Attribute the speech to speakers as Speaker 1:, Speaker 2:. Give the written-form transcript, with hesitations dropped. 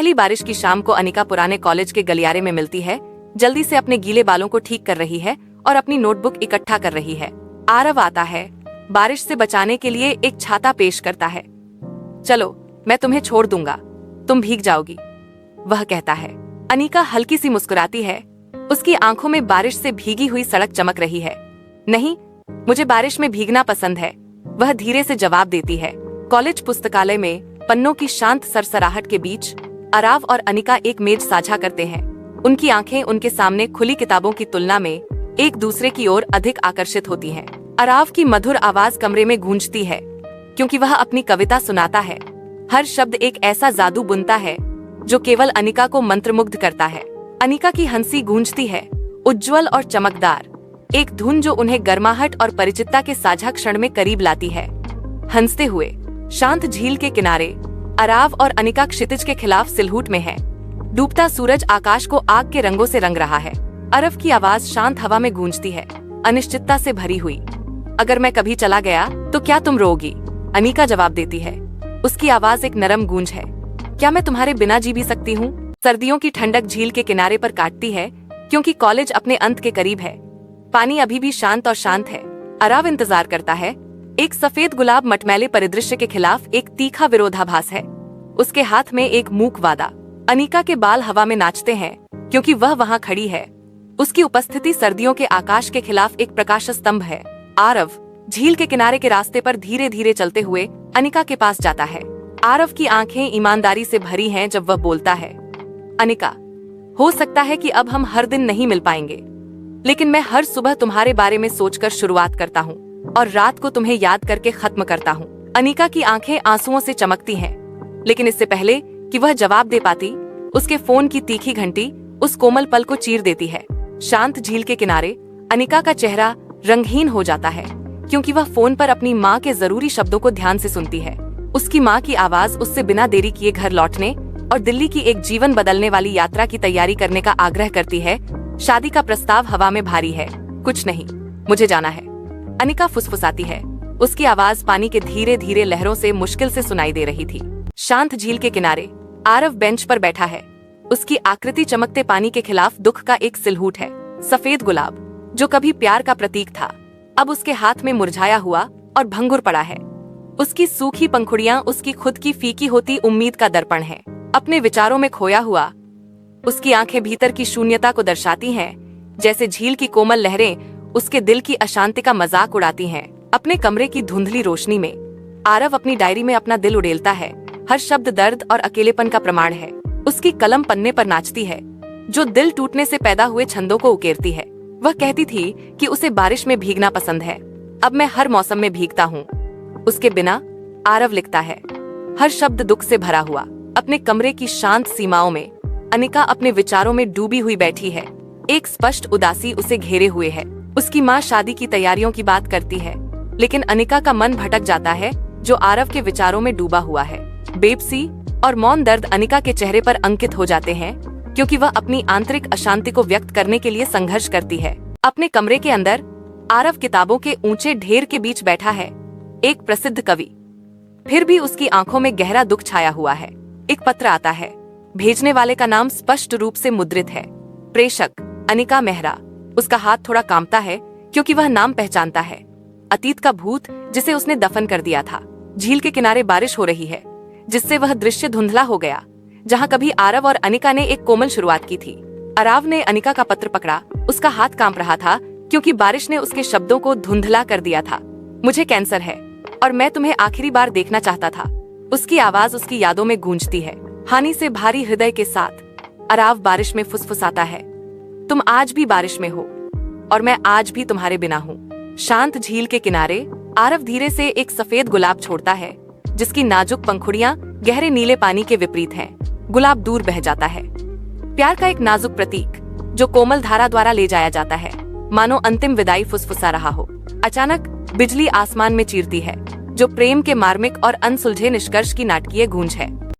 Speaker 1: पहली बारिश की शाम को अनिका पुराने कॉलेज के गलियारे में मिलती है। जल्दी से अपने गीले बालों को ठीक कर रही है और अपनी नोटबुक इकट्ठा कर रही है। आरव आता है, बारिश से बचाने के लिए एक छाता पेश करता है। चलो, मैं तुम्हें छोड़ दूंगा, तुम भीग जाओगी, वह कहता है। अनिका हल्की सी मुस्कुराती है। उसकी आंखों में बारिश से भीगी हुई सड़क चमक रही है। नहीं, मुझे बारिश में भीगना पसंद है, वह धीरे से जवाब देती है। कॉलेज पुस्तकालय में पन्नों की शांत सरसराहट के बीच आरव और अनिका एक मेज साझा करते हैं। उनकी आंखें उनके सामने खुली किताबों की तुलना में एक दूसरे की ओर अधिक आकर्षित होती हैं। आरव की मधुर आवाज कमरे में गूंजती है क्योंकि वह अपनी कविता सुनाता है। हर शब्द एक ऐसा जादू बुनता है जो केवल अनिका को मंत्रमुग्ध करता है। अनिका की हंसी गूंजती है, उज्जवल और चमकदार, एक धुन जो उन्हें गर्माहट और परिचितता के साझा क्षण में करीब लाती है। हंसते हुए शांत झील के किनारे आरव और अनिका क्षितिज के खिलाफ सिलहूट में है। डूबता सूरज आकाश को आग के रंगों से रंग रहा है। आरव की आवाज शांत हवा में गूंजती है, अनिश्चितता से भरी हुई। अगर मैं कभी चला गया तो क्या तुम रोओगी? अनिका जवाब देती है। उसकी आवाज एक नरम गूंज है। क्या मैं तुम्हारे बिना जी भी सकती हूँ? सर्दियों की ठंडक झील के किनारे पर काटती है क्योंकि कॉलेज अपने अंत के करीब है। पानी अभी भी शांत और शांत है। आरव इंतजार करता है। एक सफेद गुलाब मटमैले परिदृश्य के खिलाफ एक तीखा विरोधाभास है। उसके हाथ में एक मूक वादा। अनिका के बाल हवा में नाचते हैं क्योंकि वह वहाँ खड़ी है। उसकी उपस्थिति सर्दियों के आकाश के खिलाफ एक प्रकाश स्तंभ है। आरव झील के किनारे के रास्ते पर धीरे धीरे चलते हुए अनिका के पास जाता है। आरव की आंखें ईमानदारी से भरी हैं जब वह बोलता है, अनिका, हो सकता है कि अब हम हर दिन नहीं मिल पाएंगे, लेकिन मैं हर सुबह तुम्हारे बारे में सोचकर शुरुआत करता हूँ और रात को तुम्हें याद करके खत्म करता हूँ। अनिका की आंखें आंसुओं से चमकती हैं, लेकिन इससे पहले कि वह जवाब दे पाती, उसके फोन की तीखी घंटी उस कोमल पल को चीर देती है। शांत झील के किनारे अनिका का चेहरा रंगहीन हो जाता है क्योंकि वह फोन पर अपनी माँ के जरूरी शब्दों को ध्यान से सुनती है। उसकी माँ की आवाज उससे बिना देरी किए घर लौटने और दिल्ली की एक जीवन बदलने वाली यात्रा की तैयारी करने का आग्रह करती है। शादी का प्रस्ताव हवा में भारी है। कुछ नहीं, मुझे जाना है, अनिका फुसफुसाती है। उसकी आवाज पानी के धीरे धीरे लहरों से मुश्किल से सुनाई दे रही थी। शांत झील के किनारे आरव बेंच पर बैठा है। उसकी आकृति चमकते पानी के खिलाफ दुख का एक सिलहूट है। सफेद गुलाब जो कभी प्यार का प्रतीक था, अब उसके हाथ में मुरझाया हुआ और भंगुर पड़ा है। उसकी सूखी पंखुड़ियां उसकी खुद की फीकी होती उम्मीद का दर्पण है। अपने विचारों में खोया हुआ उसकी आंखें भीतर की शून्यता को दर्शाती हैं, जैसे झील की कोमल लहरें उसके दिल की अशांति का मजाक उड़ाती हैं। अपने कमरे की धुंधली रोशनी में आरव अपनी डायरी में अपना दिल उड़ेलता है। हर शब्द दर्द और अकेलेपन का प्रमाण है। उसकी कलम पन्ने पर नाचती है, जो दिल टूटने से पैदा हुए छंदों को उकेरती है। वह कहती थी कि उसे बारिश में भीगना पसंद है, अब मैं हर मौसम में भीगता हूँ। उसके बिना, आरव लिखता है, हर शब्द दुख से भरा हुआ। अपने कमरे की शांत सीमाओं में अनिका अपने विचारों में डूबी हुई बैठी है। एक स्पष्ट उदासी उसे घेरे हुए है। उसकी माँ शादी की तैयारियों की बात करती है, लेकिन अनिका का मन भटक जाता है, जो आरव के विचारों में डूबा हुआ है। बेबसी और मौन दर्द अनिका के चेहरे पर अंकित हो जाते हैं क्योंकि वह अपनी आंतरिक अशांति को व्यक्त करने के लिए संघर्ष करती है। अपने कमरे के अंदर आरव किताबों के ऊंचे ढेर के बीच बैठा है, एक प्रसिद्ध कवि। फिर भी उसकी आंखों में गहरा दुख छाया हुआ है। एक पत्र आता है। भेजने वाले का नाम स्पष्ट रूप से मुद्रित है, प्रेषक अनिका मेहरा। उसका हाथ थोड़ा कांपता है क्योंकि वह नाम पहचानता है, अतीत का भूत जिसे उसने दफन कर दिया था। झील के किनारे बारिश हो रही है, जिससे वह दृश्य धुंधला हो गया जहाँ कभी आरव और अनिका ने एक कोमल शुरुआत की थी। आरव ने अनिका का पत्र पकड़ा। उसका हाथ कांप रहा था क्योंकि बारिश ने उसके शब्दों को धुंधला कर दिया था। मुझे कैंसर है और मैं तुम्हें आखिरी बार देखना चाहता था। उसकी आवाज उसकी यादों में गूंजती है। हानि से भारी हृदय के साथ आरव बारिश में फुसफुसाता है, तुम आज भी बारिश में हो और मैं आज भी तुम्हारे बिना हूँ। शांत झील के किनारे आरव धीरे से एक सफेद गुलाब छोड़ता है, जिसकी नाजुक पंखुड़ियां गहरे नीले पानी के विपरीत हैं। गुलाब दूर बह जाता है, प्यार का एक नाजुक प्रतीक जो कोमल धारा द्वारा ले जाया जाता है, मानो अंतिम विदाई फुसफुसा रहा हो। अचानक बिजली आसमान में चीरती है, जो प्रेम के मार्मिक और अनसुलझे निष्कर्ष की नाटकीय गूंज है।